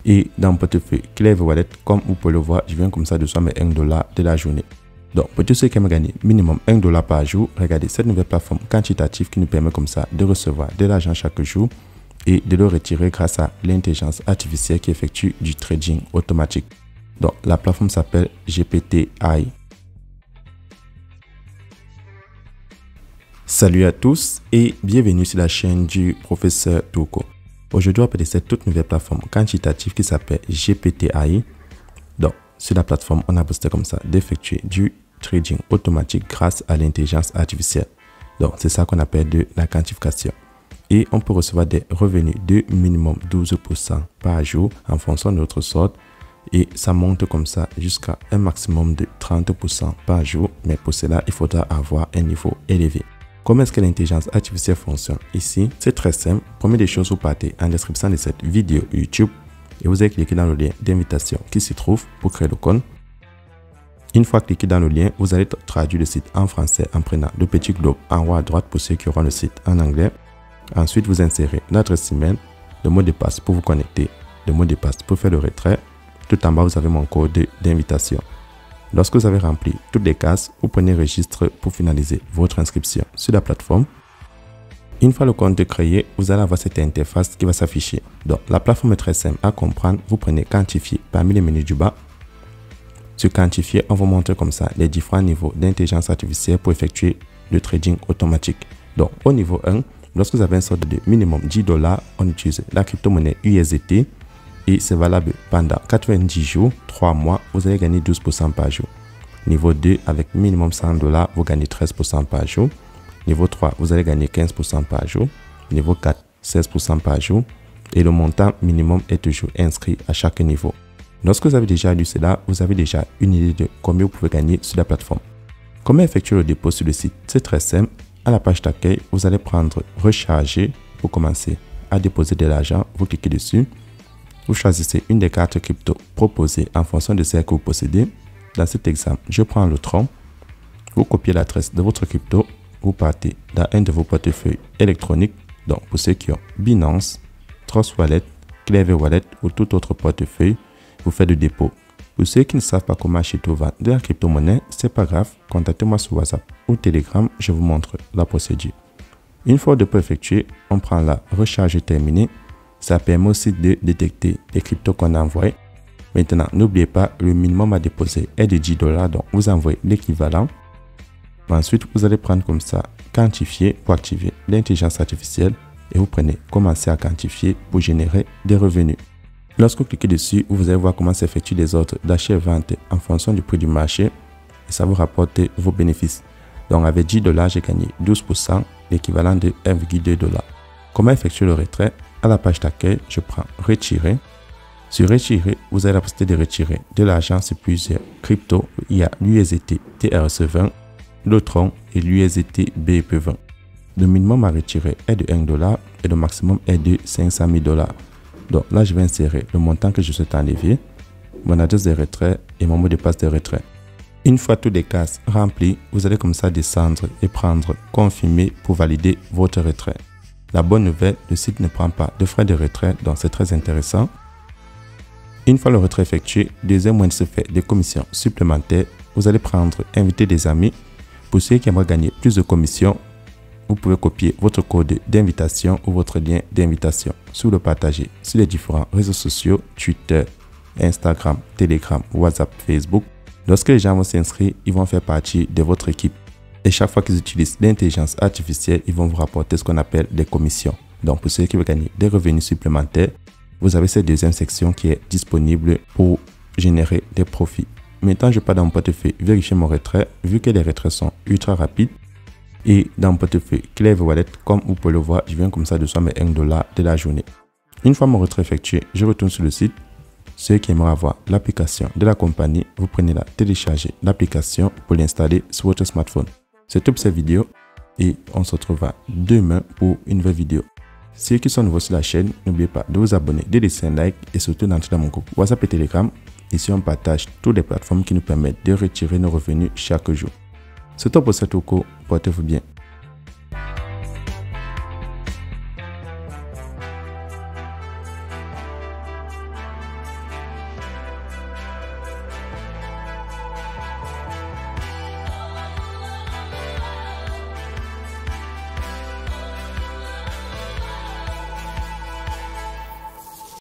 Et dans mon portefeuille Clever Wallet, comme vous pouvez le voir, je viens comme ça de mes $1 de la journée. Donc, pour tous ceux qui aiment gagner minimum $1 par jour, regardez cette nouvelle plateforme quantitative qui nous permet comme ça de recevoir de l'argent chaque jour et de le retirer grâce à l'intelligence artificielle qui effectue du trading automatique. Donc, la plateforme s'appelle GPT-AI. Salut à tous et bienvenue sur la chaîne du professeur Toko. Aujourd'hui, on va parler de cette toute nouvelle plateforme quantitative qui s'appelle GPT-AI. Donc, sur la plateforme, on a posté comme ça d'effectuer du trading automatique grâce à l'intelligence artificielle. Donc, c'est ça qu'on appelle de la quantification. Et on peut recevoir des revenus de minimum 12% par jour en fonction de notre sorte. Et ça monte comme ça jusqu'à un maximum de 30% par jour. Mais pour cela, il faudra avoir un niveau élevé. Comment est-ce que l'intelligence artificielle fonctionne ici? C'est très simple. Première des choses, vous partez en description de cette vidéo YouTube et vous allez cliquer dans le lien d'invitation qui se trouve pour créer le compte. Une fois cliqué dans le lien, vous allez traduire le site en français en prenant le petit globe en haut à droite pour ceux qui auront le site en anglais. Ensuite, vous insérez l'adresse email, le mot de passe pour vous connecter, le mot de passe pour faire le retrait. Tout en bas, vous avez mon code d'invitation. Lorsque vous avez rempli toutes les cases, vous prenez registre pour finaliser votre inscription sur la plateforme. Une fois le compte créé, vous allez avoir cette interface qui va s'afficher. Donc, la plateforme est très simple à comprendre. Vous prenez quantifier parmi les menus du bas. Sur quantifier, on vous montre comme ça les différents niveaux d'intelligence artificielle pour effectuer le trading automatique. Donc, au niveau 1, lorsque vous avez un solde de minimum $10, on utilise la crypto-monnaie USDT. Et c'est valable pendant 90 jours, 3 mois, vous allez gagner 12% par jour. Niveau 2, avec minimum $100, vous gagnez 13% par jour. Niveau 3, vous allez gagner 15% par jour. Niveau 4, 16% par jour. Et le montant minimum est toujours inscrit à chaque niveau. Lorsque vous avez déjà lu cela, vous avez déjà une idée de combien vous pouvez gagner sur la plateforme. Comment effectuer le dépôt sur le site? C'est très simple. À la page d'accueil, vous allez prendre recharger pour commencer à déposer de l'argent. Vous cliquez dessus. Vous choisissez une des cartes crypto proposées en fonction de celle que vous possédez. Dans cet exemple, je prends le Tron. Vous copiez l'adresse de votre crypto. Vous partez dans un de vos portefeuilles électroniques. Donc, pour ceux qui ont Binance, Trust Wallet, Clever Wallet ou tout autre portefeuille, vous faites le dépôt. Pour ceux qui ne savent pas comment acheter ou vendre de la crypto-monnaie, c'est pas grave. Contactez-moi sur WhatsApp ou Telegram. Je vous montre la procédure. Une fois le dépôt effectué, on prend la recharge terminée. Ça permet aussi de détecter les cryptos qu'on a envoyés. Maintenant, n'oubliez pas, le minimum à déposer est de $10, donc vous envoyez l'équivalent. Ensuite, vous allez prendre comme ça, quantifier pour activer l'intelligence artificielle et vous prenez commencer à quantifier pour générer des revenus. Lorsque vous cliquez dessus, vous allez voir comment s'effectuent les ordres d'achat et vente en fonction du prix du marché et ça vous rapporte vos bénéfices. Donc, avec $10, j'ai gagné 12%, l'équivalent de $1,2. Comment effectuer le retrait? À la page d'accueil, je prends retirer. Sur retirer, vous avez la possibilité de retirer de l'argent sur plusieurs cryptos. Il y a l'USDT TRC20, le Tron et l'USDT BEP20. Le minimum à retirer est de $1 et le maximum est de $500 000. Donc là, je vais insérer le montant que je souhaite enlever, mon adresse de retrait et mon mot de passe de retrait. Une fois toutes les cases remplies, vous allez comme ça descendre et prendre confirmer pour valider votre retrait. La bonne nouvelle, le site ne prend pas de frais de retrait, donc c'est très intéressant. Une fois le retrait effectué, deuxième moyen de se faire des commissions supplémentaires, vous allez prendre inviter des amis. Pour ceux qui aimeraient gagner plus de commissions, vous pouvez copier votre code d'invitation ou votre lien d'invitation sur le partager sur les différents réseaux sociaux, Twitter, Instagram, Telegram, WhatsApp, Facebook. Lorsque les gens vont s'inscrire, ils vont faire partie de votre équipe. Et chaque fois qu'ils utilisent l'intelligence artificielle, ils vont vous rapporter ce qu'on appelle des commissions. Donc, pour ceux qui veulent gagner des revenus supplémentaires, vous avez cette deuxième section qui est disponible pour générer des profits. Maintenant, je pars dans mon portefeuille vérifier mon retrait, vu que les retraits sont ultra rapides. Et dans mon portefeuille Clever Wallet, comme vous pouvez le voir, je viens comme ça de mes $1 de la journée. Une fois mon retrait effectué, je retourne sur le site. Ceux qui aimeraient avoir l'application de la compagnie, vous prenez la télécharger l'application pour l'installer sur votre smartphone. C'est tout pour cette vidéo et on se retrouvera demain pour une nouvelle vidéo. Ceux qui sont nouveaux sur la chaîne, n'oubliez pas de vous abonner, de laisser un like et surtout d'entrer dans mon groupe WhatsApp et Telegram. Ici, on partage toutes les plateformes qui nous permettent de retirer nos revenus chaque jour. C'est tout pour cette Toko. Portez-vous bien.